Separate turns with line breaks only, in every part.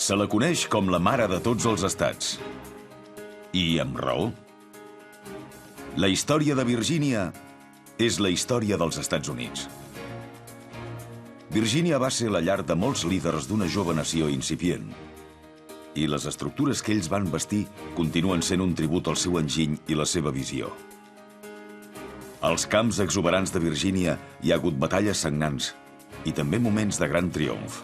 Se la coneix com la mare de tots els estats. I amb raó. La història de Virgínia és la història dels Estats Units. Virgínia va ser la llar de molts líders d'una jove nació incipient. I les estructures que ells van bastir continuen sent un tribut al seu enginy i la seva visió. Als camps exuberants de Virgínia hi ha hagut batalles sagnants i també moments de gran triomf.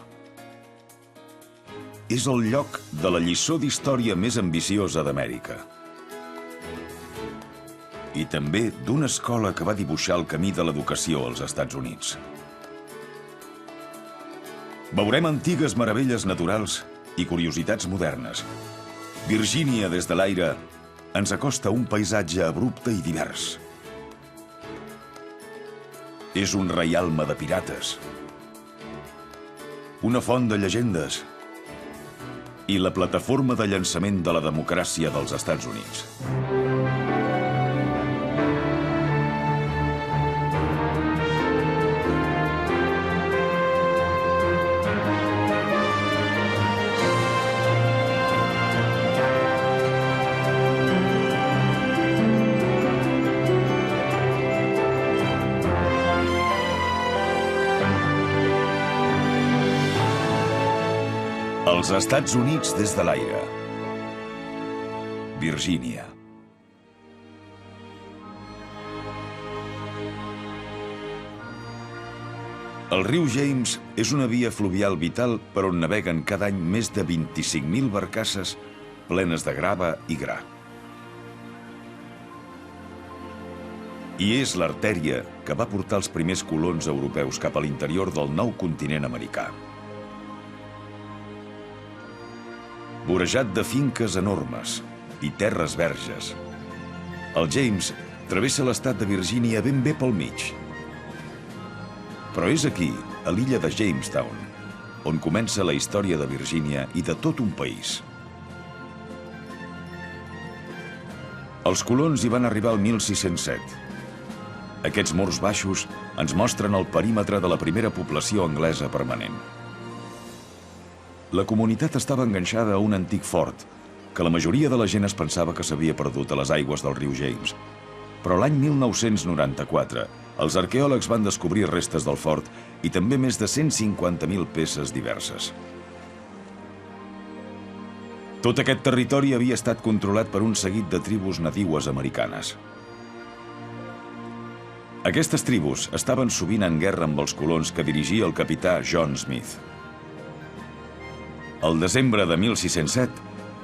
És el lloc de la lliçó d'història més ambiciosa d'Amèrica. I també d'una escola que va dibuixar el camí de l'educació als Estats Units. Veurem antigues meravelles naturals i curiositats modernes. Virgínia des de l'aire ens acosta a un paisatge abrupte i divers. És un reialme de pirates, una font de llegendes i la plataforma de llançament de la democràcia dels Estats Units. Els Estats Units des de l'aire. Virgínia. El riu James és una via fluvial vital per on naveguen cada any més de 25.000 barcasses plenes de grava i gra. I és l'artèria que va portar els primers colons europeus cap a l'interior del nou continent americà. Vorejat de finques enormes i terres verges, el James travessa l'estat de Virgínia ben bé pel mig. Però és aquí, a l'illa de Jamestown, on comença la història de Virgínia i de tot un país. Els colons hi van arribar el 1607. Aquests murs baixos ens mostren el perímetre de la primera població anglesa permanent. La comunitat estava enganxada a un antic fort, que la majoria de la gent es pensava que s'havia perdut a les aigües del riu James. Però l'any 1994, els arqueòlegs van descobrir restes del fort i també més de 150.000 peces diverses. Tot aquest territori havia estat controlat per un seguit de tribus nadiues americanes. Aquestes tribus estaven sovint en guerra amb els colons que dirigia el capità John Smith. Al desembre de 1607,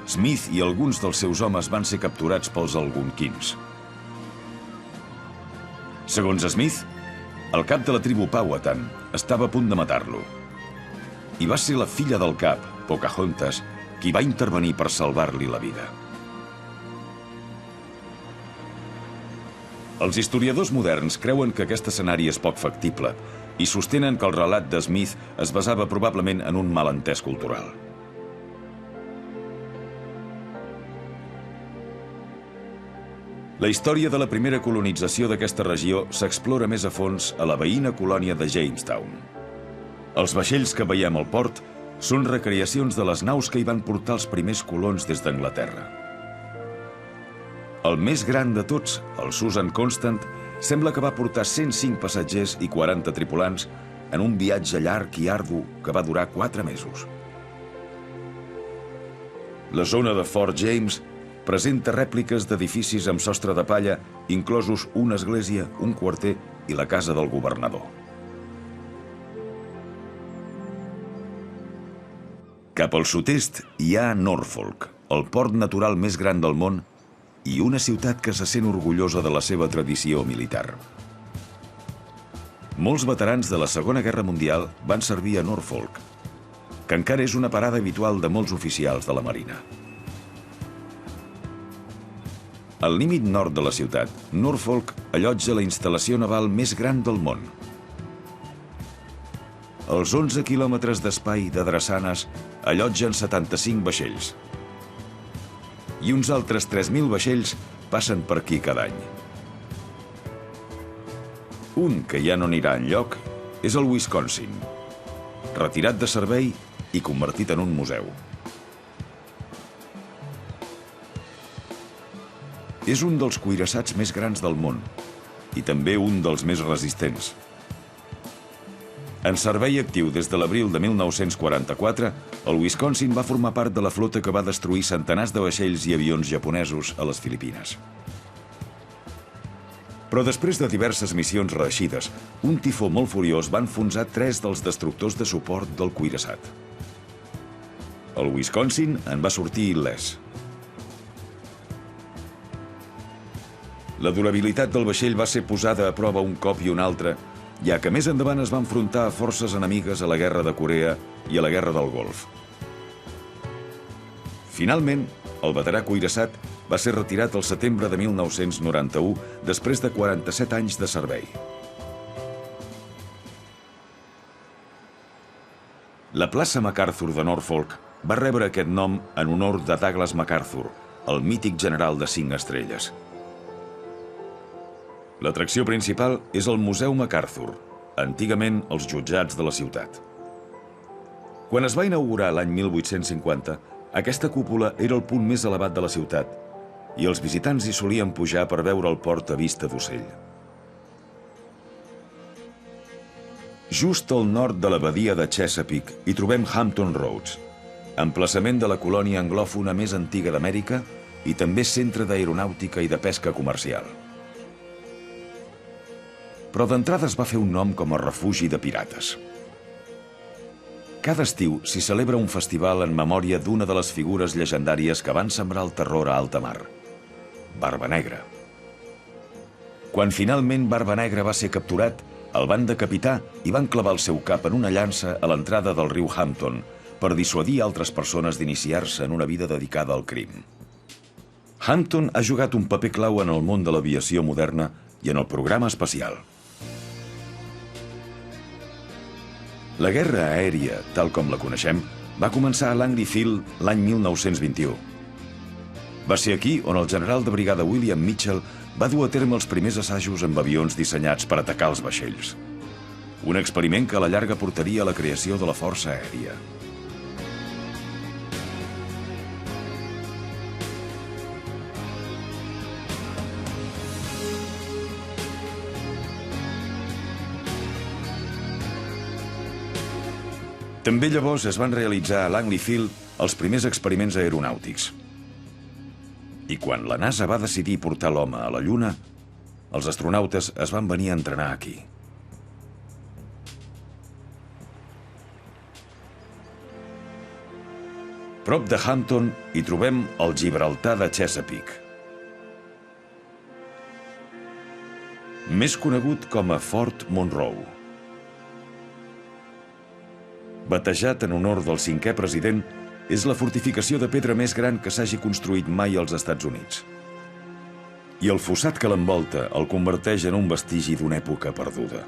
Smith i alguns dels seus homes van ser capturats pels algonquins. Segons Smith, el cap de la tribu Powhatan estava a punt de matar-lo. I va ser la filla del cap, Pocahontas, qui va intervenir per salvar-li la vida. Els historiadors moderns creuen que aquest escenari és poc factible i sostenen que el relat de Smith es basava probablement en un malentès cultural. La història de la primera colonització d'aquesta regió s'explora més a fons a la veïna colònia de Jamestown. Els vaixells que veiem al port són recreacions de les naus que hi van portar els primers colons des d'Anglaterra. El més gran de tots, el Susan Constant, sembla que va portar 105 passatgers i 40 tripulants en un viatge llarg i ardu que va durar 4 mesos. La zona de Fort James presenta rèpliques d'edificis amb sostre de palla, inclosos una església, un quarter i la casa del governador. Cap al sud-est hi ha Norfolk, el port natural més gran del món i una ciutat que se sent orgullosa de la seva tradició militar. Molts veterans de la Segona Guerra Mundial van servir a Norfolk, que encara és una parada habitual de molts oficials de la Marina. Al límit nord de la ciutat, Norfolk allotja la instal·lació naval més gran del món. Els 11 quilòmetres d'espai de drassanes allotgen 75 vaixells. I uns altres 3.000 vaixells passen per aquí cada any. Un que ja no anirà enlloc és el Wisconsin, retirat de servei i convertit en un museu. És un dels cuirassats més grans del món i també un dels més resistents. En servei actiu des de l'abril de 1944, el Wisconsin va formar part de la flota que va destruir centenars de vaixells i avions japonesos a les Filipines. Però després de diverses missions reeixides, un tifó molt furiós va enfonsar 3 dels destructors de suport del cuirassat. El Wisconsin en va sortir il·lès. La durabilitat del vaixell va ser posada a prova un cop i un altre, ja que més endavant es va enfrontar a forces enemigues a la Guerra de Corea i a la Guerra del Golf. Finalment, el veterà cuirassat va ser retirat el setembre de 1991 després de 47 anys de servei. La plaça MacArthur de Norfolk va rebre aquest nom en honor de Douglas MacArthur, el mític general de 5 estrelles. L'atracció principal és el Museu MacArthur, antigament els jutjats de la ciutat. Quan es va inaugurar l'any 1850, aquesta cúpula era el punt més elevat de la ciutat i els visitants hi solien pujar per veure el port a vista d'ocell. Just al nord de la badia de Chesapeake hi trobem Hampton Roads, emplaçament de la colònia anglòfona més antiga d'Amèrica i també centre d'aeronàutica i de pesca comercial. Però d'entrada es va fer un nom com a refugi de pirates. Cada estiu s'hi celebra un festival en memòria d'una de les figures llegendàries que van sembrar el terror a alta mar, Barba Negra. Quan finalment Barba Negra va ser capturat, el van decapitar i van clavar el seu cap en una llança a l'entrada del riu Hampton per dissuadir altres persones d'iniciar-se en una vida dedicada al crim. Hampton ha jugat un paper clau en el món de l'aviació moderna i en el programa espacial. La guerra aèria, tal com la coneixem, va començar a Langley Field l'any 1921. Va ser aquí on el general de brigada William Mitchell va dur a terme els primers assajos amb avions dissenyats per atacar els vaixells. Un experiment que a la llarga portaria a la creació de la Força Aèria. També llavors es van realitzar a Langley Field els primers experiments aeronàutics. I quan la NASA va decidir portar l'home a la Lluna, els astronautes es van venir a entrenar aquí. Prop de Hampton hi trobem el Gibraltar de Chesapeake. Més conegut com a Fort Monroe. Batejat en honor del 5è president, és la fortificació de pedra més gran que s'hagi construït mai als Estats Units. I el fossat que l'envolta el converteix en un vestigi d'una època perduda.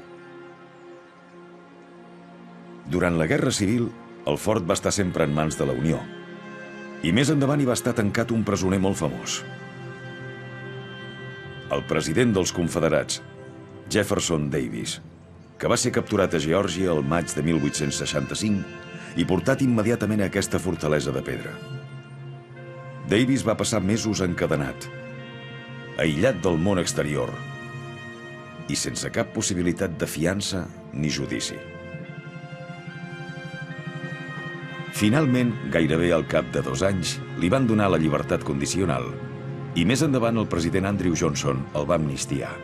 Durant la Guerra Civil, el fort va estar sempre en mans de la Unió. I més endavant hi va estar tancat un presoner molt famós. El president dels Confederats, Jefferson Davis, que va ser capturat a Geòrgia el maig de 1865 i portat immediatament a aquesta fortalesa de pedra. Davis va passar mesos encadenat, aïllat del món exterior i sense cap possibilitat de fiança ni judici. Finalment, gairebé al cap de 2 anys, li van donar la llibertat condicional i més endavant el president Andrew Johnson el va amnistiar.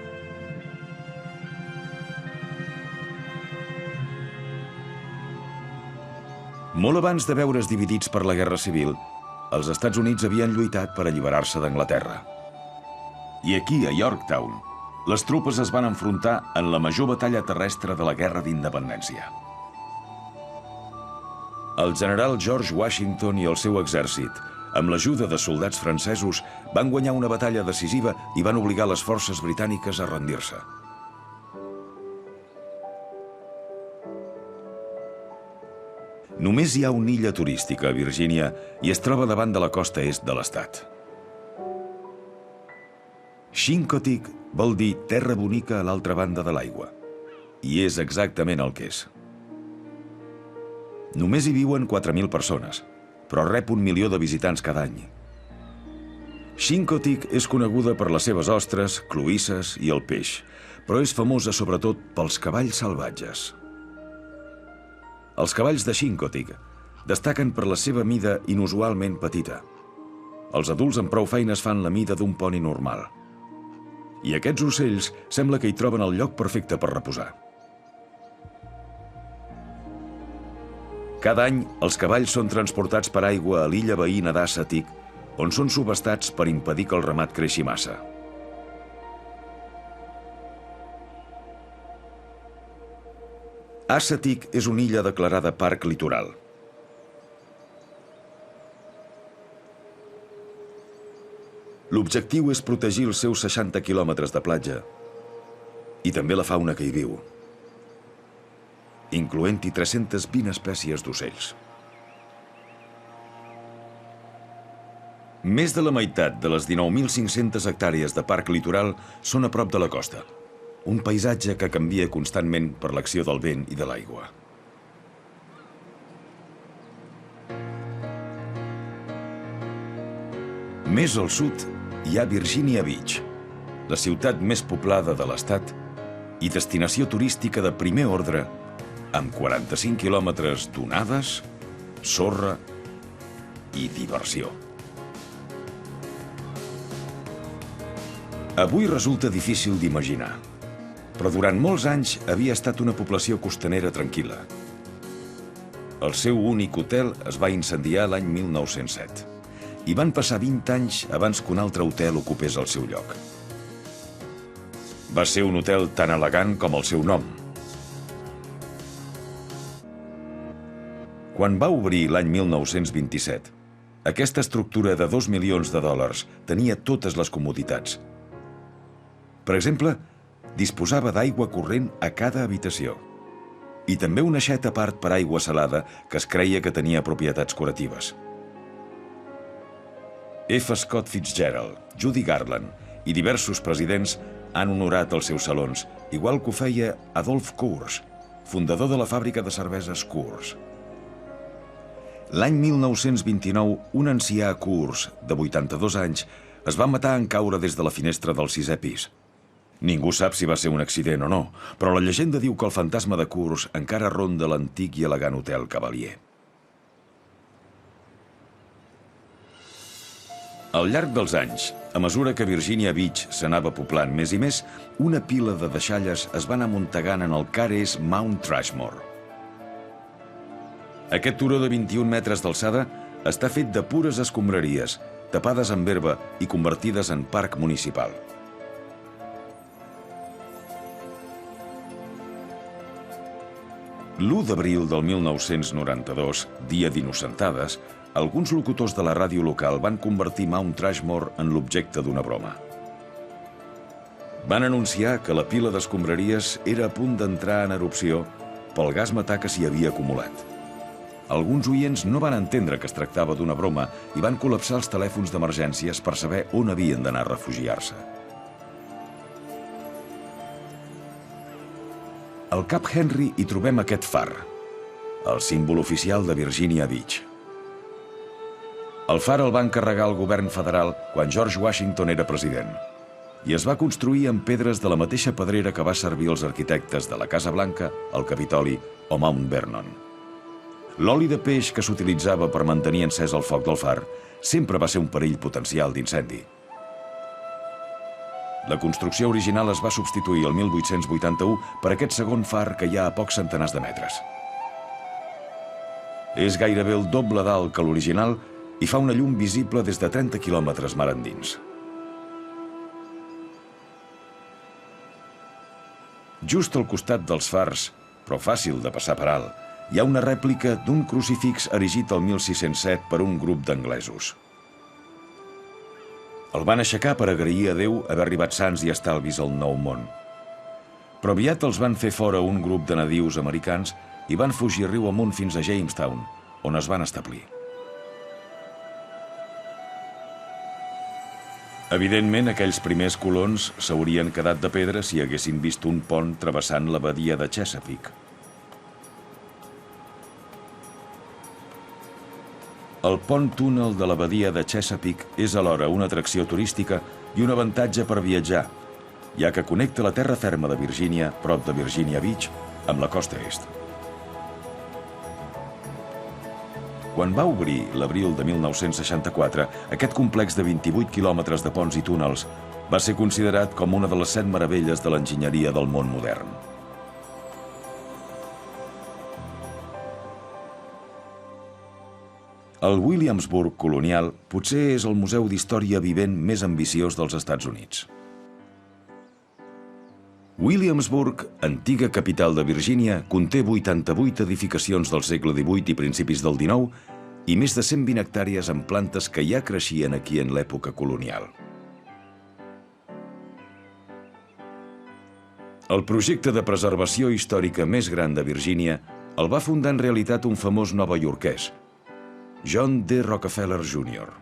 Molt abans de veure's dividits per la Guerra Civil, els Estats Units havien lluitat per alliberar-se d'Anglaterra. I aquí, a Yorktown, les tropes es van enfrontar en la major batalla terrestre de la Guerra d'Independència. El general George Washington i el seu exèrcit, amb l'ajuda de soldats francesos, van guanyar una batalla decisiva i van obligar les forces britàniques a rendir-se. Només hi ha una illa turística a Virgínia i es troba davant de la costa est de l'estat. Chincoteague vol dir terra bonica a l'altra banda de l'aigua, i és exactament el que és. Només hi viuen 4.000 persones, però rep 1 milió de visitants cada any. Chincoteague és coneguda per les seves ostres, cloïsses i el peix, però és famosa sobretot pels cavalls salvatges. Els cavalls de Chincoteague destaquen per la seva mida inusualment petita. Els adults amb prou feines fan la mida d'un poni normal. I aquests ocells sembla que hi troben el lloc perfecte per reposar. Cada any, els cavalls són transportats per aigua a l'illa veïna d'Assateague, on són subhastats per impedir que el ramat creixi massa. Assateague és una illa declarada parc litoral. L'objectiu és protegir els seus 60 quilòmetres de platja i també la fauna que hi viu, incloent-hi 320 espècies d'ocells. Més de la meitat de les 19.500 hectàrees de parc litoral són a prop de la costa, un paisatge que canvia constantment per l'acció del vent i de l'aigua. Més al sud hi ha Virginia Beach, la ciutat més poblada de l'estat i destinació turística de primer ordre, amb 45 quilòmetres d'onades, sorra i diversió. Avui resulta difícil d'imaginar, però durant molts anys havia estat una població costanera tranquil·la. El seu únic hotel es va incendiar l'any 1907 i van passar 20 anys abans que un altre hotel ocupés el seu lloc. Va ser un hotel tan elegant com el seu nom. Quan va obrir l'any 1927, aquesta estructura de $2 milions tenia totes les comoditats. Per exemple, disposava d'aigua corrent a cada habitació i també una aixeta a part per aigua salada que es creia que tenia propietats curatives. F. Scott Fitzgerald, Judy Garland i diversos presidents han honorat els seus salons, igual que ho feia Adolph Coors, fundador de la fàbrica de cerveses Coors. L'any 1929, un ancià Coors, de 82 anys, es va matar en caure des de la finestra del 6è pis. Ningú sap si va ser un accident o no, però la llegenda diu que el fantasma de Coors encara ronda l'antic i elegant hotel Cavalier. Al llarg dels anys, a mesura que Virginia Beach s'anava poblant més i més, una pila de deixalles es van amuntegant en el que ara és Mount Rushmore. Aquest turó de 21 metres d'alçada està fet de pures escombraries, tapades amb herba i convertides en parc municipal. L'1 d'abril del 1992, dia d'innocentades, alguns locutors de la ràdio local van convertir Mount Rushmore en l'objecte d'una broma. Van anunciar que la pila d'escombraries era a punt d'entrar en erupció pel gas metà que s'hi havia acumulat. Alguns oients no van entendre que es tractava d'una broma i van col·lapsar els telèfons d'emergències per saber on havien d'anar a refugiar-se. Al Cap Henry hi trobem aquest far, el símbol oficial de Virginia Beach. El far el va encarregar el govern federal quan George Washington era president i es va construir amb pedres de la mateixa pedrera que va servir als arquitectes de la Casa Blanca, el Capitoli o Mount Vernon. L'oli de peix que s'utilitzava per mantenir encès el foc del far sempre va ser un perill potencial d'incendi. La construcció original es va substituir el 1881 per aquest segon far que hi ha a pocs centenars de metres. És gairebé el doble d'alt que l'original i fa una llum visible des de 30 quilòmetres mar endins. Just al costat dels fars, però fàcil de passar per alt, hi ha una rèplica d'un crucifix erigit el 1607 per un grup d'anglesos. El van aixecar per agrair a Déu haver arribat sants i estalvis al Nou Món. Però aviat els van fer fora un grup de nadius americans i van fugir riu amunt fins a Jamestown, on es van establir. Evidentment, aquells primers colons s'haurien quedat de pedra si haguessin vist un pont travessant la badia de Chesapeake. El pont-túnel de la badia de Chesapeake és alhora una atracció turística i un avantatge per viatjar, ja que connecta la terra ferma de Virgínia, prop de Virginia Beach, amb la costa est. Quan va obrir l'abril de 1964, aquest complex de 28 quilòmetres de ponts i túnels va ser considerat com una de les 7 meravelles de l'enginyeria del món modern. El Williamsburg Colonial potser és el museu d'història vivent més ambiciós dels Estats Units. Williamsburg, antiga capital de Virgínia, conté 88 edificacions del segle XVIII i principis del XIX i més de 120 hectàrees amb plantes que ja creixien aquí en l'època colonial. El projecte de preservació històrica més gran de Virgínia el va fundar en realitat un famós novaiorquès, John D. Rockefeller Jr.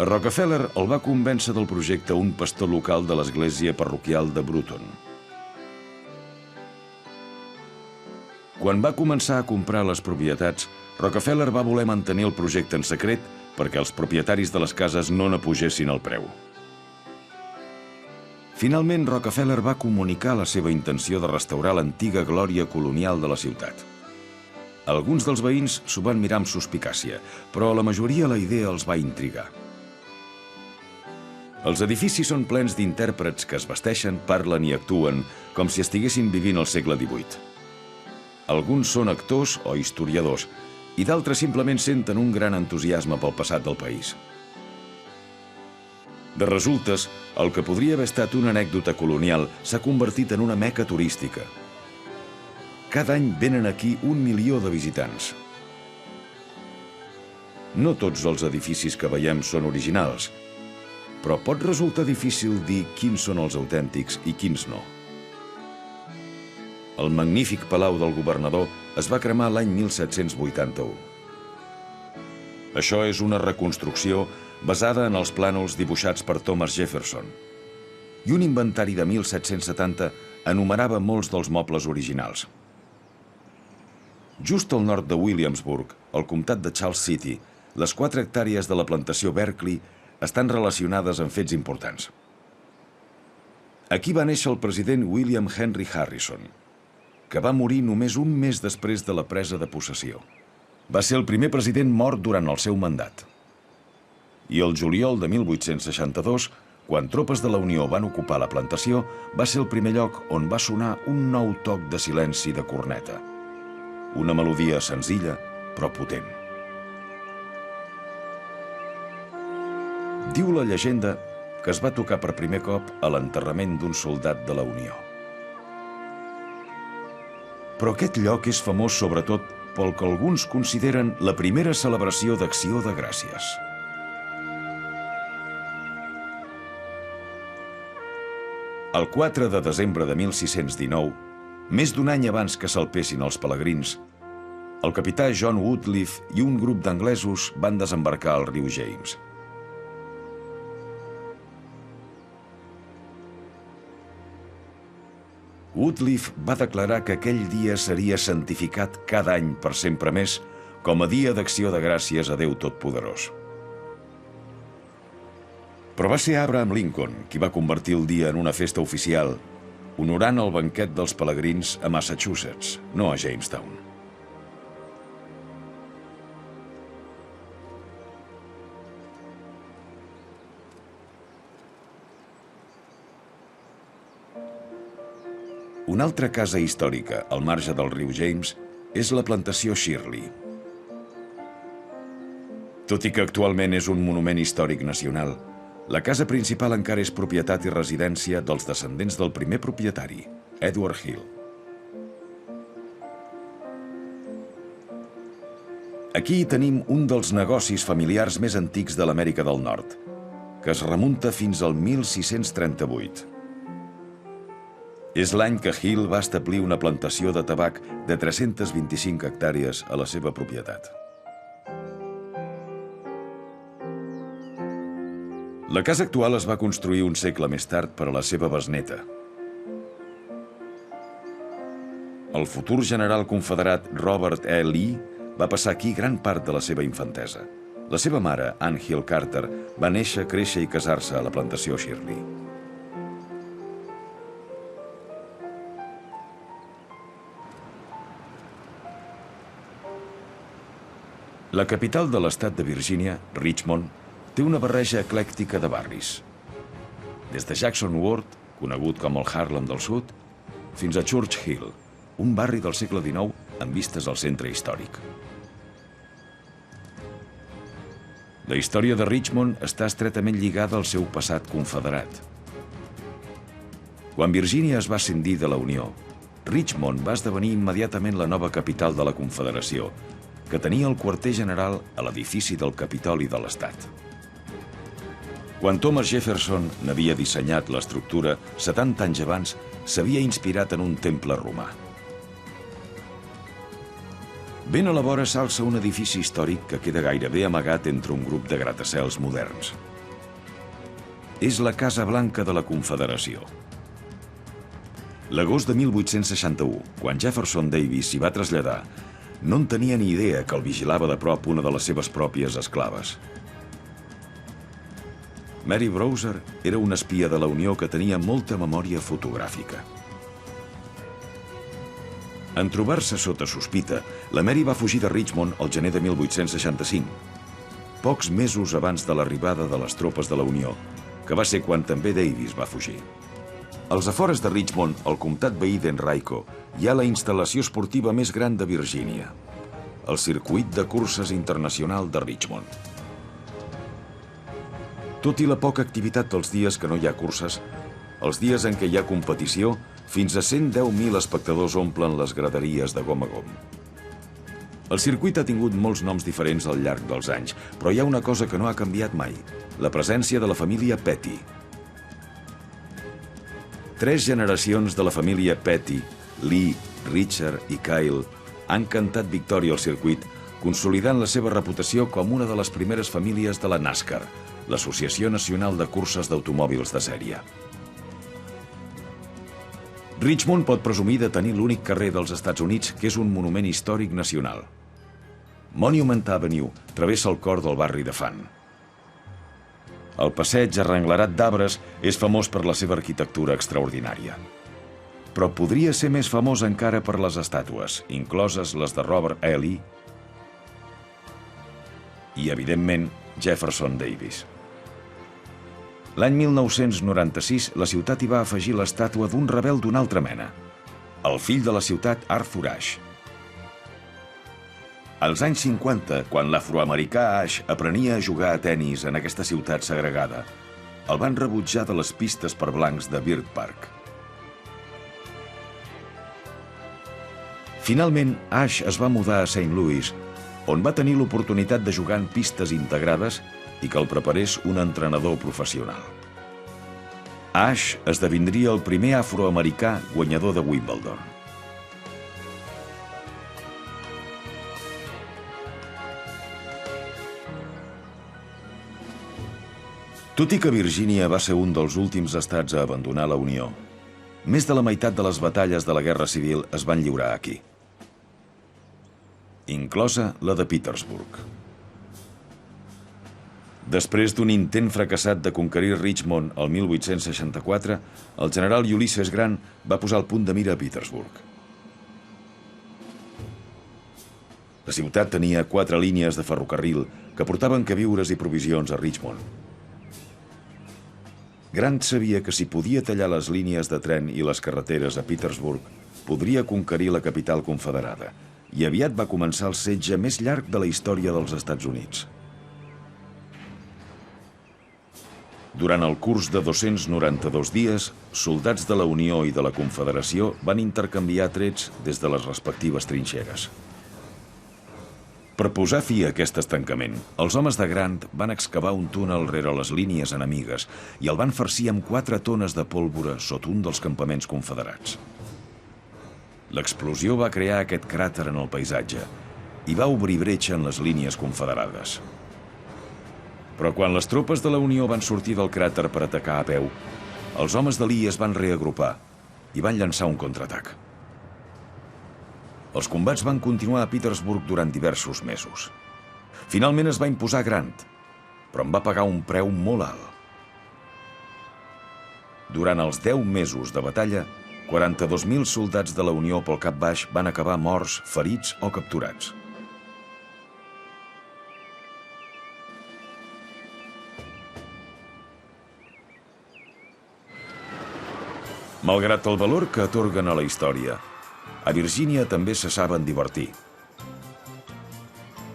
A Rockefeller el va convèncer del projecte un pastor local de l'església parroquial de Bruton. Quan va començar a comprar les propietats, Rockefeller va voler mantenir el projecte en secret perquè els propietaris de les cases no n'apugessin el preu. Finalment, Rockefeller va comunicar la seva intenció de restaurar l'antiga glòria colonial de la ciutat. Alguns dels veïns s'ho van mirar amb suspicàcia, però a la majoria la idea els va intrigar. Els edificis són plens d'intèrprets que es vesteixen, parlen i actuen com si estiguessin vivint al segle XVIII. Alguns són actors o historiadors i d'altres simplement senten un gran entusiasme pel passat del país. De resultes, el que podria haver estat una anècdota colonial s'ha convertit en una meca turística. Cada any venen aquí 1 milió de visitants. No tots els edificis que veiem són originals, però pot resultar difícil dir quins són els autèntics i quins no. El magnífic palau del governador es va cremar l'any 1781. Això és una reconstrucció basada en els plànols dibuixats per Thomas Jefferson, i un inventari de 1770 enumerava molts dels mobles originals. Just al nord de Williamsburg, al comtat de Charles City, les 4 hectàrees de la plantació Berkeley estan relacionades amb fets importants. Aquí va néixer el president William Henry Harrison, que va morir només un mes després de la presa de possessió. Va ser el primer president mort durant el seu mandat. I el juliol de 1862, quan tropes de la Unió van ocupar la plantació, va ser el primer lloc on va sonar un nou toc de silenci de corneta. Una melodia senzilla, però potent. Diu la llegenda que es va tocar per primer cop a l'enterrament d'un soldat de la Unió. Però aquest lloc és famós sobretot pel que alguns consideren la primera celebració d'Acció de Gràcies. El 4 de desembre de 1619, més d'un any abans que salpessin els pelegrins, el capità John Woodliff i un grup d'anglesos van desembarcar al riu James. Woodliff va declarar que aquell dia seria santificat cada any per sempre més com a dia d'acció de gràcies a Déu Totpoderós. Però va ser Abraham Lincoln qui va convertir el dia en una festa oficial, honorant el banquet dels pelegrins a Massachusetts, no a Jamestown. Una altra casa històrica al marge del riu James és la plantació Shirley. Tot i que actualment és un monument històric nacional, la casa principal encara és propietat i residència dels descendents del primer propietari, Edward Hill. Aquí tenim un dels negocis familiars més antics de l'Amèrica del Nord, que es remunta fins al 1638. És l'any que Hill va establir una plantació de tabac de 325 hectàrees a la seva propietat. La casa actual es va construir un segle més tard per a la seva besneta. El futur general confederat Robert E. Lee va passar aquí gran part de la seva infantesa. La seva mare, Ann Hill Carter, va néixer, créixer i casar-se a la plantació Shirley. La capital de l'estat de Virgínia, Richmond, té una barreja eclèctica de barris. Des de Jackson Ward, conegut com el Harlem del Sud, fins a Church Hill, un barri del segle XIX amb vistes al centre històric. La història de Richmond està estretament lligada al seu passat confederat. Quan Virgínia es va escindir de la Unió, Richmond va esdevenir immediatament la nova capital de la Confederació, que tenia el quarter general a l'edifici del Capitoli de l'Estat. Quan Thomas Jefferson n'havia dissenyat l'estructura, 70 anys abans, s'havia inspirat en un temple romà. Ben a la vora s'alça un edifici històric que queda gairebé amagat entre un grup de gratacels moderns. És la Casa Blanca de la Confederació. L'agost de 1861, quan Jefferson Davis s'hi va traslladar, no en tenia ni idea que el vigilava de prop una de les seves pròpies esclaves. Mary Browser era una espia de la Unió que tenia molta memòria fotogràfica. En trobar-se sota sospita, la Mary va fugir de Richmond el gener de 1865, pocs mesos abans de l'arribada de les tropes de la Unió, que va ser quan també Davis va fugir. Als afores de Richmond, al comtat veí d'Enrico, hi ha la instal·lació esportiva més gran de Virgínia, el Circuit de Curses Internacional de Richmond. Tot i la poca activitat dels dies que no hi ha curses, els dies en què hi ha competició, fins a 110.000 espectadors omplen les graderies de gom a gom. El circuit ha tingut molts noms diferents al llarg dels anys, però hi ha una cosa que no ha canviat mai, la presència de la família Petty. 3 generacions de la família Petty, Lee, Richard i Kyle, han cantat victòria al circuit, consolidant la seva reputació com una de les primeres famílies de la NASCAR, l'Associació Nacional de Curses d'Automòbils de Sèrie. Richmond pot presumir de tenir l'únic carrer dels Estats Units que és un monument històric nacional. Monument Avenue travessa el cor del barri de Fan. El passeig arrenglerat d'arbres és famós per la seva arquitectura extraordinària. Però podria ser més famós encara per les estàtues, incloses les de Robert E. Lee i, evidentment, Jefferson Davis. L'any 1996, la ciutat hi va afegir l'estàtua d'un rebel d'una altra mena, el fill de la ciutat, Arthur Ashe. Als anys 50, quan l'afroamericà Ashe aprenia a jugar a tennis en aquesta ciutat segregada, el van rebutjar de les pistes per blancs de Byrd Park. Finalment, Ashe es va mudar a St. Louis, on va tenir l'oportunitat de jugar en pistes integrades i que el preparés un entrenador professional. Ashe esdevindria el primer afroamericà guanyador de Wimbledon. Tot i que Virgínia va ser un dels últims estats a abandonar la Unió, més de la meitat de les batalles de la Guerra Civil es van lliurar aquí, inclosa la de Petersburg. Després d'un intent fracassat de conquerir Richmond el 1864, el general Ulysses Grant va posar el punt de mira a Petersburg. La ciutat tenia 4 línies de ferrocarril que portaven queviures i provisions a Richmond. Grant sabia que si podia tallar les línies de tren i les carreteres a Petersburg, podria conquerir la capital confederada, i aviat va començar el setge més llarg de la història dels Estats Units. Durant el curs de 292 dies, soldats de la Unió i de la Confederació van intercanviar trets des de les respectives trinxeres. Per posar fi a aquest estancament, els homes de Grant van excavar un túnel rere les línies enemigues i el van farcir amb 4 tones de pólvora sota un dels campaments confederats. L'explosió va crear aquest cràter en el paisatge i va obrir bretxa en les línies confederades. Però quan les tropes de la Unió van sortir del cràter per atacar a peu, els homes de Lee es van reagrupar i van llançar un contraatac. Els combats van continuar a Petersburg durant diversos mesos. Finalment es va imposar Grant, però en va pagar un preu molt alt. Durant els 10 mesos de batalla, 42.000 soldats de la Unió pel cap baix van acabar morts, ferits o capturats. Malgrat el valor que atorguen a la història, a Virgínia també se saben divertir.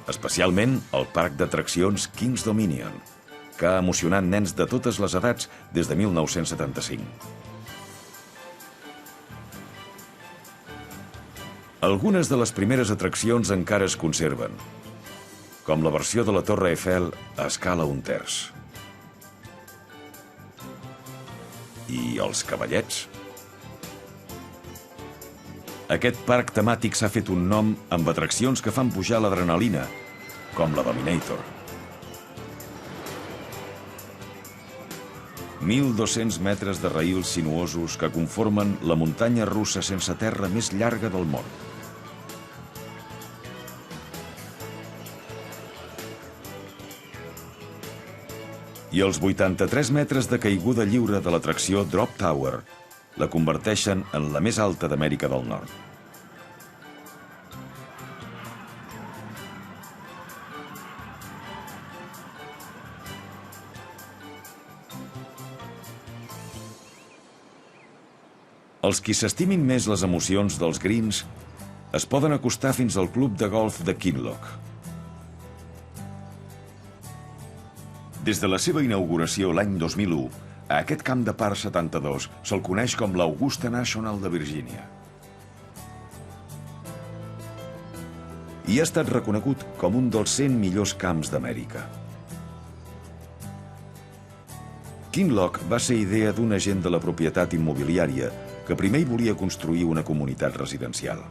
Especialment el parc d'atraccions Kings Dominion, que ha emocionat nens de totes les edats des de 1975. Algunes de les primeres atraccions encara es conserven, com la versió de la Torre Eiffel a escala 1/3. I els cavallets? Aquest parc temàtic s'ha fet un nom amb atraccions que fan pujar l'adrenalina, com la Dominator. 1.200 metres de raïls sinuosos que conformen la muntanya russa sense terra més llarga del món. I els 83 metres de caiguda lliure de l'atracció Drop Tower la converteixen en la més alta d'Amèrica del Nord. Els qui s'estimin més les emocions dels Greens es poden acostar fins al club de golf de Kinloch. Des de la seva inauguració l'any 2001, a aquest camp de par 72 se'l coneix com l'Augusta National de Virgínia. I ha estat reconegut com un dels 100 millors camps d'Amèrica. Kinloch va ser idea d'un agent de la propietat immobiliària que primer hi volia construir una comunitat residencial.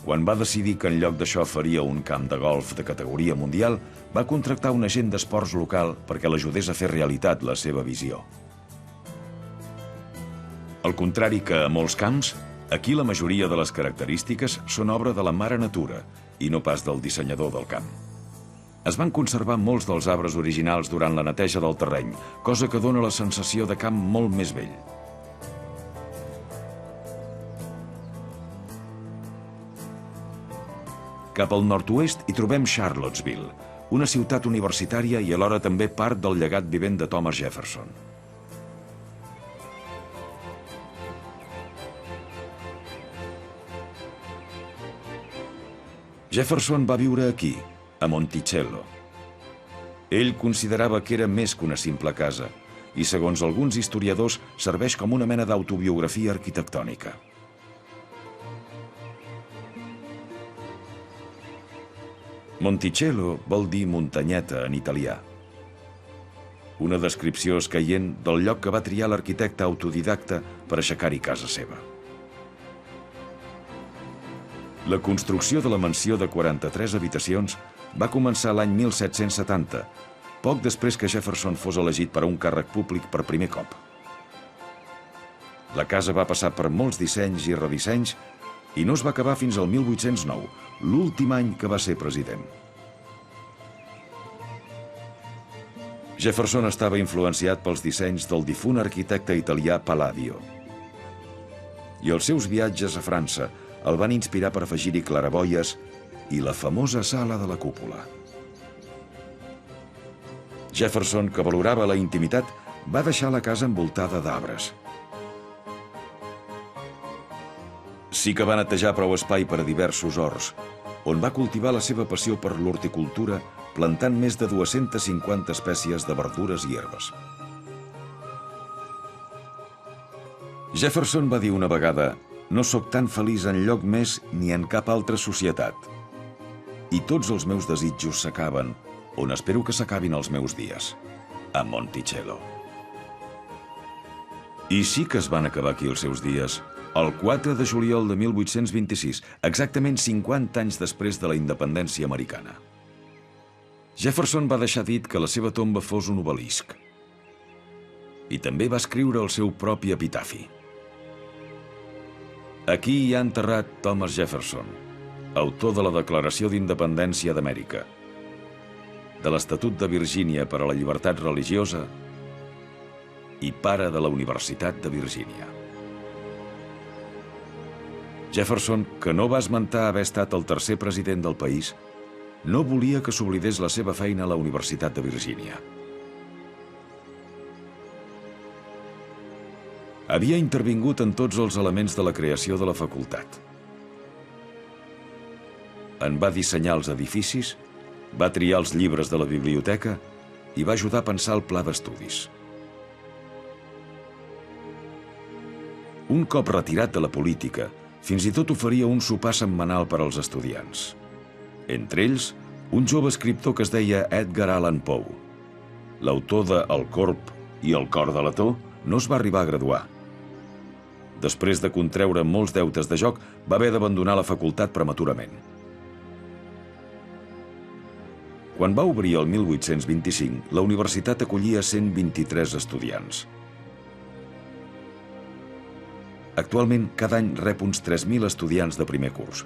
Quan va decidir que en lloc d'això faria un camp de golf de categoria mundial, va contractar un agent d'esports local perquè l'ajudés a fer realitat la seva visió. Al contrari que a molts camps, aquí la majoria de les característiques són obra de la mare natura i no pas del dissenyador del camp. Es van conservar molts dels arbres originals durant la neteja del terreny, cosa que dona la sensació de camp molt més vell. Cap al nord-oest hi trobem Charlottesville, una ciutat universitària i alhora també part del llegat vivent de Thomas Jefferson. Jefferson va viure aquí, a Monticello. Ell considerava que era més que una simple casa i, segons alguns historiadors, serveix com una mena d'autobiografia arquitectònica. Monticello vol dir muntanyeta en italià. Una descripció escaient del lloc que va triar l'arquitecte autodidacta per aixecar-hi casa seva. La construcció de la mansió de 43 habitacions va començar l'any 1770, poc després que Jefferson fos elegit per a un càrrec públic per primer cop. La casa va passar per molts dissenys i redissenys i no es va acabar fins al 1809, l'últim any que va ser president. Jefferson estava influenciat pels dissenys del difunt arquitecte italià Palladio. I els seus viatges a França el van inspirar per afegir-hi claraboies i la famosa sala de la cúpula. Jefferson, que valorava la intimitat, va deixar la casa envoltada d'arbres. Sí que va netejar prou espai per a diversos horts, on va cultivar la seva passió per l'horticultura, plantant més de 250 espècies de verdures i herbes. Jefferson va dir una vegada: «No sóc tan feliç enlloc més ni en cap altra societat. I tots els meus desitjos s'acaben, on espero que s'acabin els meus dies, a Monticello». I sí que es van acabar aquí els seus dies, el 4 de juliol de 1826, exactament 50 anys després de la independència americana. Jefferson va deixar dit que la seva tomba fos un obelisc. I també va escriure el seu propi epitafi. Aquí hi ha enterrat Thomas Jefferson, autor de la Declaració d'Independència d'Amèrica, de l'Estatut de Virgínia per a la llibertat religiosa i pare de la Universitat de Virgínia. Jefferson, que no va esmentar haver estat el tercer president del país, no volia que s'oblidés la seva feina a la Universitat de Virgínia. Havia intervingut en tots els elements de la creació de la facultat. En va dissenyar els edificis, va triar els llibres de la biblioteca i va ajudar a pensar el pla d'estudis. Un cop retirat de la política, fins i tot oferia un sopar setmanal per als estudiants. Entre ells, un jove escriptor que es deia Edgar Allan Poe. L'autor de El corb i el cor de Letó no es va arribar a graduar. Després de contreure molts deutes de joc, va haver d'abandonar la facultat prematurament. Quan va obrir el 1825, la universitat acollia 123 estudiants. Actualment, cada any rep uns 3.000 estudiants de primer curs.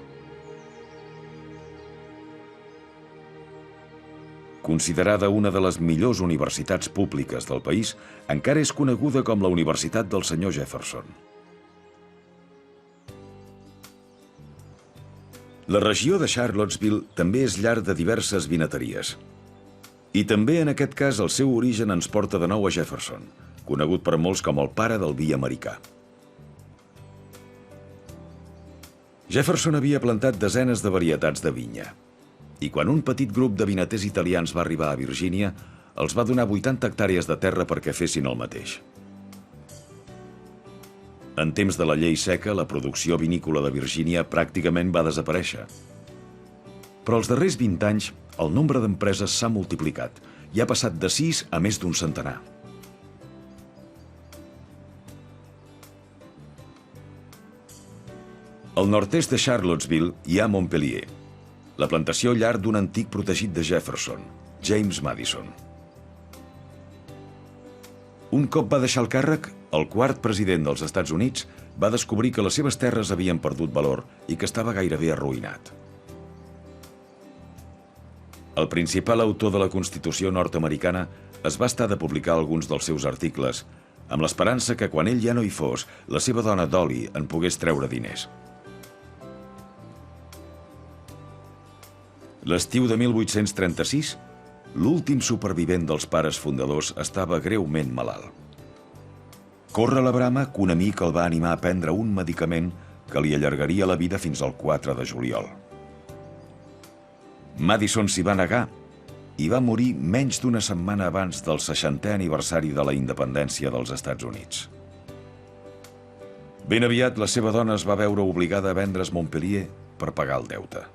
Considerada una de les millors universitats públiques del país, encara és coneguda com la Universitat del Sr. Jefferson. La regió de Charlottesville també és llar de diverses vinateries. I també en aquest cas el seu origen ens porta de nou a Jefferson, conegut per molts com el pare del vi americà. Jefferson havia plantat desenes de varietats de vinya. I quan un petit grup de vinaters italians va arribar a Virgínia, els va donar 80 hectàrees de terra perquè fessin el mateix. En temps de la llei seca, la producció vinícola de Virgínia pràcticament va desaparèixer. Però els darrers 20 anys, el nombre d'empreses s'ha multiplicat i ha passat de 6 a més d'un centenar. Al nord-est de Charlottesville hi ha Montpelier, la plantació llar d'un antic protegit de Jefferson, James Madison. Un cop va deixar el càrrec, el quart president dels Estats Units va descobrir que les seves terres havien perdut valor i que estava gairebé arruïnat. El principal autor de la Constitució nord-americana es va estar de publicar alguns dels seus articles, amb l'esperança que quan ell ja no hi fos, la seva dona Dolly en pogués treure diners. L'estiu de 1836, l'últim supervivent dels pares fundadors estava greument malalt. Corre la brama que un amic el va animar a prendre un medicament que li allargaria la vida fins al 4 de juliol. Madison s'hi va negar i va morir menys d'una setmana abans del 60è aniversari de la independència dels Estats Units. Ben aviat la seva dona es va veure obligada a vendre's Montpelier per pagar el deute.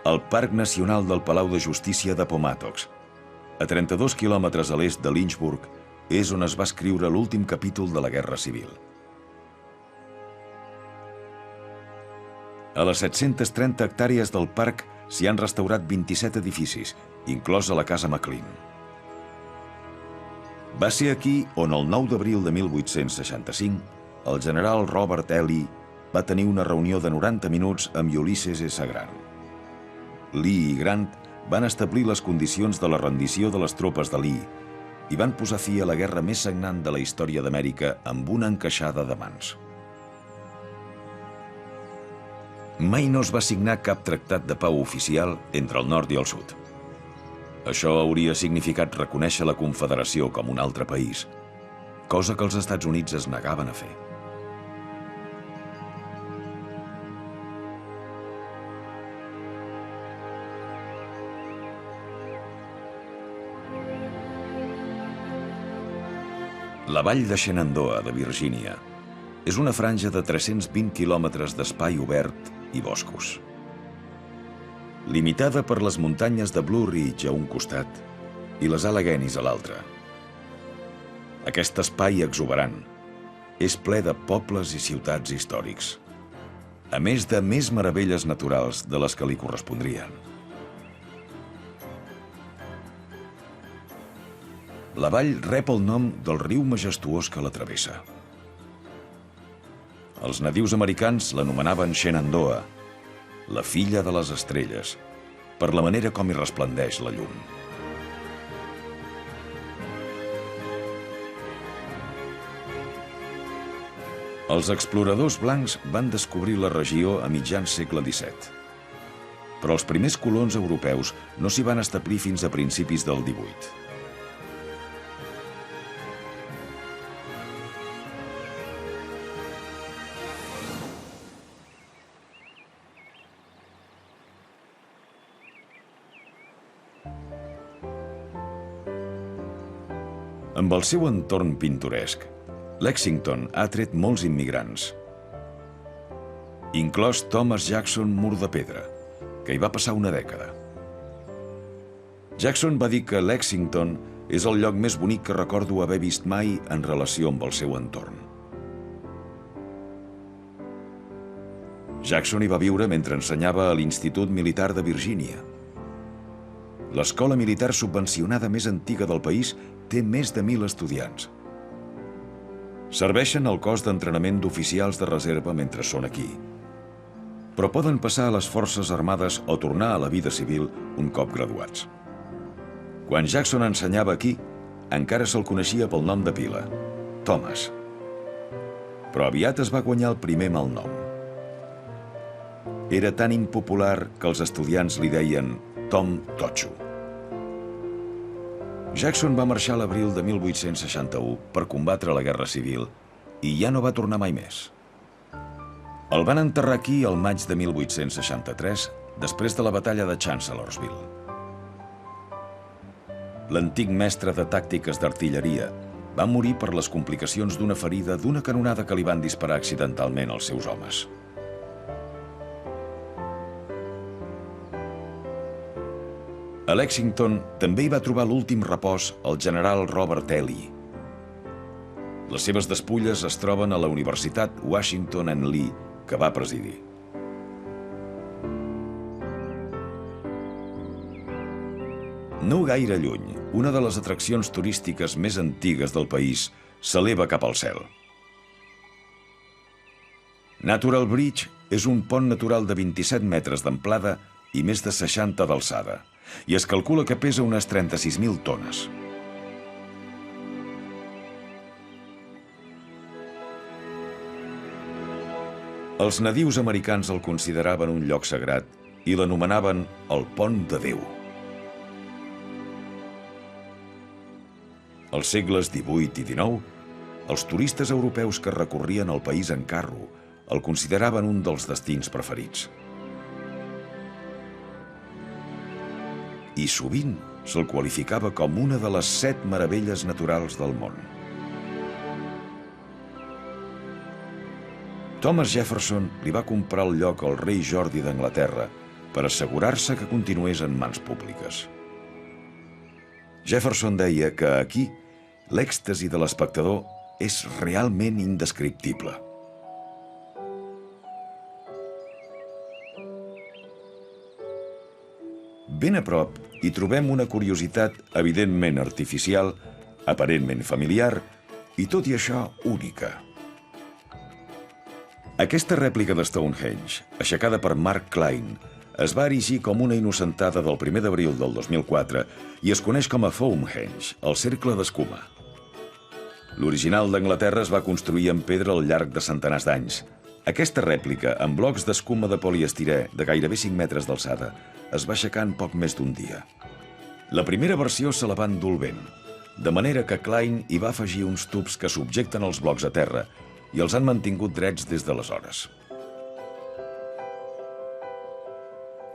El Parc Nacional del Palau de Justícia de Pomatox, a 32 quilòmetres a l'est de Lynchburg, és on es va escriure l'últim capítol de la Guerra Civil. A les 730 hectàrees del parc s'hi han restaurat 27 edificis, inclosa la Casa McLean. Va ser aquí on el 9 d'abril de 1865 el general Robert E. Lee va tenir una reunió de 90 minuts amb Ulysses S. Grant. Lee i Grant van establir les condicions de la rendició de les tropes de Lee i van posar fi a la guerra més sagnant de la història d'Amèrica amb una encaixada de mans. Mai no es va signar cap tractat de pau oficial entre el nord i el sud. Això hauria significat reconèixer la Confederació com un altre país, cosa que els Estats Units es negaven a fer. La vall de Shenandoah, de Virgínia, és una franja de 320 quilòmetres d'espai obert i boscos. Limitada per les muntanyes de Blue Ridge a un costat i les Alleghenies a l'altre. Aquest espai exuberant és ple de pobles i ciutats històrics, a més de més meravelles naturals de les que li correspondrien. La vall rep el nom del riu majestuós que la travessa. Els nadius americans l'anomenaven Shenandoah, la filla de les estrelles, per la manera com hi resplendeix la llum. Els exploradors blancs van descobrir la regió a mitjans segle XVII. Però els primers colons europeus no s'hi van establir fins a principis del XVIII. Amb el seu entorn pintoresc, Lexington ha atret molts immigrants, inclòs Thomas Jackson Mur de Pedra, que hi va passar una dècada. Jackson va dir que Lexington és el lloc més bonic que recordo haver vist mai en relació amb el seu entorn. Jackson hi va viure mentre ensenyava a l'Institut Militar de Virgínia. L'escola militar subvencionada més antiga del país té més de 1.000 estudiants. Serveixen al cos d'entrenament d'oficials de reserva mentre són aquí, però poden passar a les forces armades o tornar a la vida civil un cop graduats. Quan Jackson ensenyava aquí, encara se'l coneixia pel nom de pila, Thomas. Però aviat es va guanyar el primer malnom. Era tan impopular que els estudiants li deien Tom Totxo. Jackson va marxar a l'abril de 1861 per combatre la Guerra Civil i ja no va tornar mai més. El van enterrar aquí al maig de 1863, després de la batalla de Chancellorsville. L'antic mestre de tàctiques d'artilleria va morir per les complicacions d'una ferida d'una canonada que li van disparar accidentalment als seus homes. A Lexington també hi va trobar l'últim repòs el general Robert E. Lee. Les seves despulles es troben a la Universitat Washington and Lee, que va presidir. No gaire lluny, una de les atraccions turístiques més antigues del país s'eleva cap al cel. Natural Bridge és un pont natural de 27 metres d'amplada i més de 60 d'alçada, i es calcula que pesa unes 36.000 tones. Els nadius americans el consideraven un lloc sagrat i l'anomenaven el Pont de Déu. Als segles XVIII i XIX, els turistes europeus que recorrien el país en carro el consideraven un dels destins preferits. I sovint se'l qualificava com una de les 7 meravelles naturals del món. Thomas Jefferson li va comprar el lloc al rei Jordi d'Anglaterra per assegurar-se que continués en mans públiques. Jefferson deia que aquí l'èxtasi de l'espectador és realment indescriptible. Ben a prop hi trobem una curiositat evidentment artificial, aparentment familiar i, tot i això, única. Aquesta rèplica de Stonehenge, aixecada per Mark Klein, es va erigir com una innocentada del 1 d'abril del 2004 i es coneix com a Foamhenge, el cercle d'escuma. L'original d'Anglaterra es va construir en pedra al llarg de centenars d'anys. Aquesta rèplica, amb blocs d'escuma de poliestirè de gairebé 5 metres d'alçada, es va aixecar en poc més d'un dia. La primera versió se la va endur el vent, de manera que Klein hi va afegir uns tubs que subjecten els blocs a terra i els han mantingut drets des d'aleshores.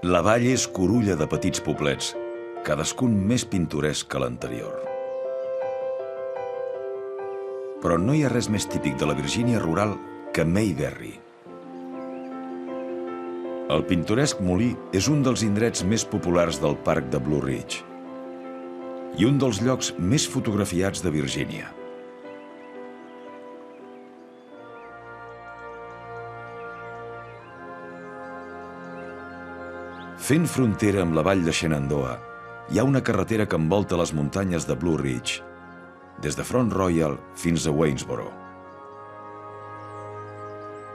La vall és curulla de petits poblets, cadascun més pintoresc que l'anterior. Però no hi ha res més típic de la Virgínia rural que Mayberry. El pintoresc molí és un dels indrets més populars del parc de Blue Ridge i un dels llocs més fotografiats de Virgínia. Fent frontera amb la vall de Shenandoah, hi ha una carretera que envolta les muntanyes de Blue Ridge des de Front Royal fins a Waynesboro.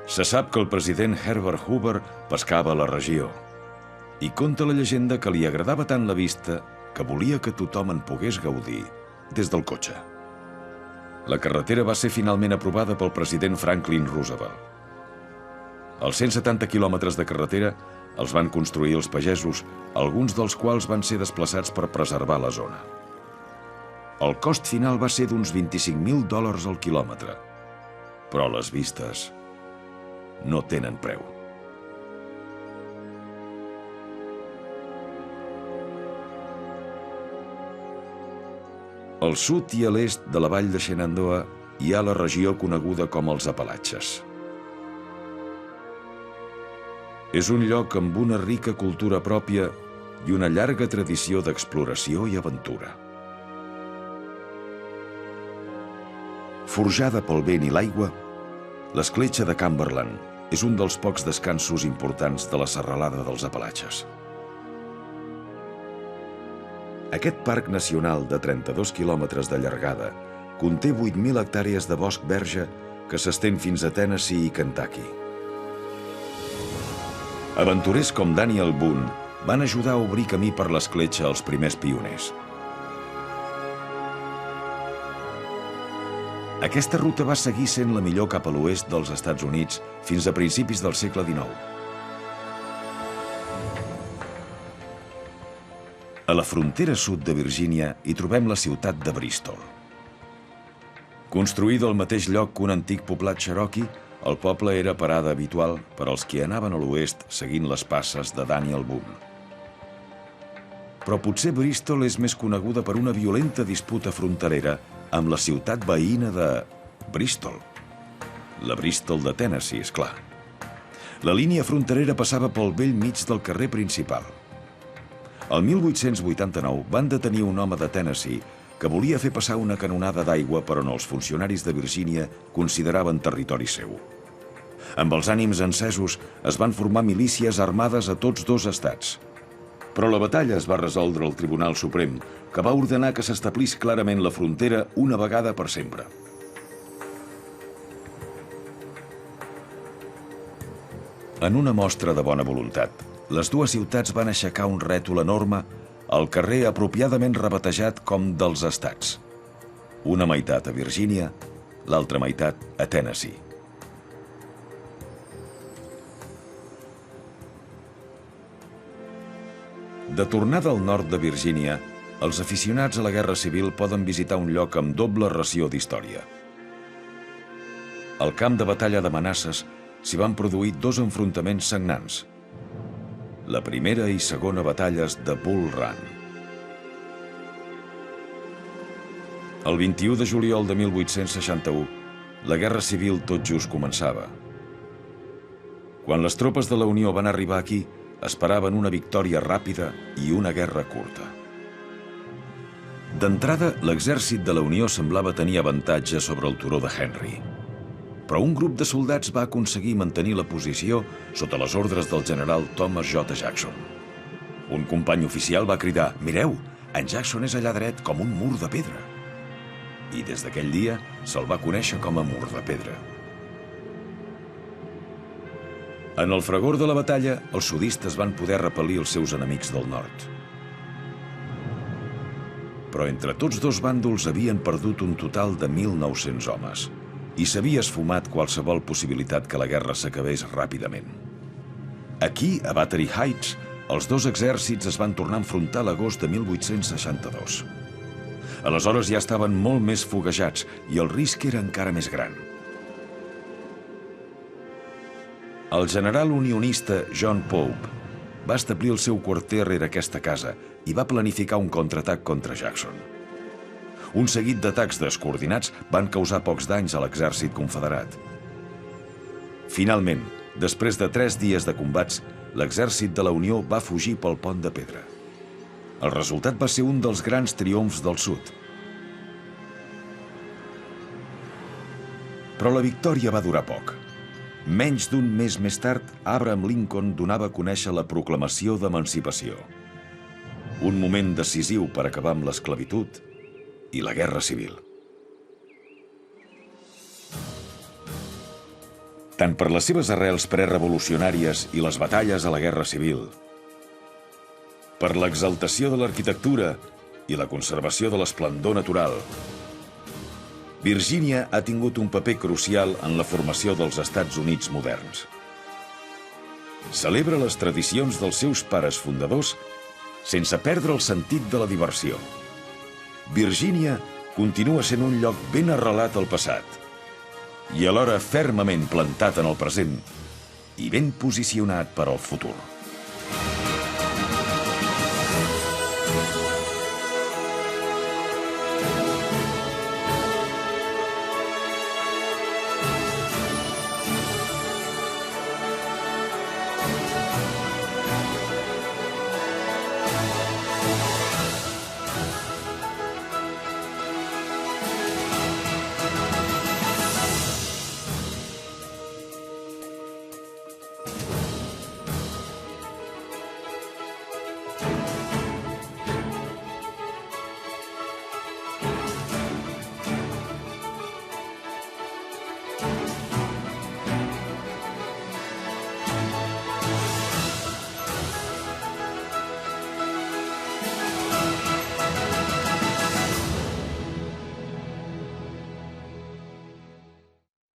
Se sap que el president Herbert Hoover pescava a la regió i conta la llegenda que li agradava tant la vista que volia que tothom en pogués gaudir des del cotxe. La carretera va ser finalment aprovada pel president Franklin Roosevelt. Els 170 quilòmetres de carretera els van construir els pagesos, alguns dels quals van ser desplaçats per preservar la zona. El cost final va ser d'uns $25.000 al quilòmetre, però les vistes no tenen preu. Al sud i a l'est de la vall de Shenandoah hi ha la regió coneguda com els Apalatxes. És un lloc amb una rica cultura pròpia i una llarga tradició d'exploració i aventura. Forjada pel vent i l'aigua, l'escletxa de Cumberland és un dels pocs descansos importants de la serralada dels Apalatxes. Aquest parc nacional de 32 quilòmetres de llargada conté 8.000 hectàrees de bosc verge que s'estén fins a Tennessee i Kentucky. Aventurers com Daniel Boone van ajudar a obrir camí per l'escletxa als primers pioners. Aquesta ruta va seguir sent la millor cap a l'oest dels Estats Units fins a principis del segle XIX. A la frontera sud de Virgínia hi trobem la ciutat de Bristol. Construïda al mateix lloc que un antic poblat cherokee, el poble era parada habitual per als qui anaven a l'oest seguint les passes de Daniel Boone. Però potser Bristol és més coneguda per una violenta disputa fronterera amb la ciutat veïna de Bristol. La Bristol de Tennessee, és clar. La línia fronterera passava pel bell mig del carrer principal. El 1889 van detenir un home de Tennessee que volia fer passar una canonada d'aigua per on els funcionaris de Virgínia consideraven territori seu. Amb els ànims encesos es van formar milícies armades a tots dos estats. Però la batalla es va resoldre al Tribunal Suprem, que va ordenar que s'establís clarament la frontera una vegada per sempre. En una mostra de bona voluntat, les dues ciutats van aixecar un rètol enorme al carrer apropiadament rebatejat com dels estats. Una meitat a Virgínia, l'altra meitat a Tennessee. De tornada al nord de Virgínia, els aficionats a la Guerra Civil poden visitar un lloc amb doble ració d'història. Al camp de batalla de Manassas s'hi van produir dos enfrontaments sagnants. La primera i segona batalles de Bull Run. El 21 de juliol de 1861, la Guerra Civil tot just començava. Quan les tropes de la Unió van arribar aquí, esperaven una victòria ràpida i una guerra curta. D'entrada, l'exèrcit de la Unió semblava tenir avantatge sobre el turó de Henry. Però un grup de soldats va aconseguir mantenir la posició sota les ordres del general Thomas J. Jackson. Un company oficial va cridar: «Mireu, en Jackson és allà dret com un mur de pedra». I des d'aquell dia se'l va conèixer com a mur de pedra. En el fragor de la batalla, els sudistes van poder repel·lir els seus enemics del nord. Però entre tots dos bàndols havien perdut un total de 1.900 homes i s'havia esfumat qualsevol possibilitat que la guerra s'acabés ràpidament. Aquí, a Battery Heights, els dos exèrcits es van tornar a enfrontar l'agost de 1862. Aleshores ja estaven molt més foguejats i el risc era encara més gran. El general unionista John Pope va establir el seu quarter rere aquesta casa i va planificar un contraatac contra Jackson. Un seguit d'atacs descoordinats van causar pocs danys a l'exèrcit confederat. Finalment, després de 3 dies de combats, l'exèrcit de la Unió va fugir pel pont de pedra. El resultat va ser un dels grans triomfs del sud. Però la victòria va durar poc. Menys d'un mes més tard, Abraham Lincoln donava a conèixer la proclamació d'emancipació. Un moment decisiu per acabar amb l'esclavitud i la Guerra Civil. tant per les seves arrels prerevolucionàries i les batalles a la Guerra Civil, per l'exaltació de l'arquitectura i la conservació de l'esplendor natural, Virgínia ha tingut un paper crucial en la formació dels Estats Units moderns. Celebra les tradicions dels seus pares fundadors sense perdre el sentit de la diversió. Virgínia continua sent un lloc ben arrelat al passat i alhora fermament plantat en el present i ben posicionat per al futur.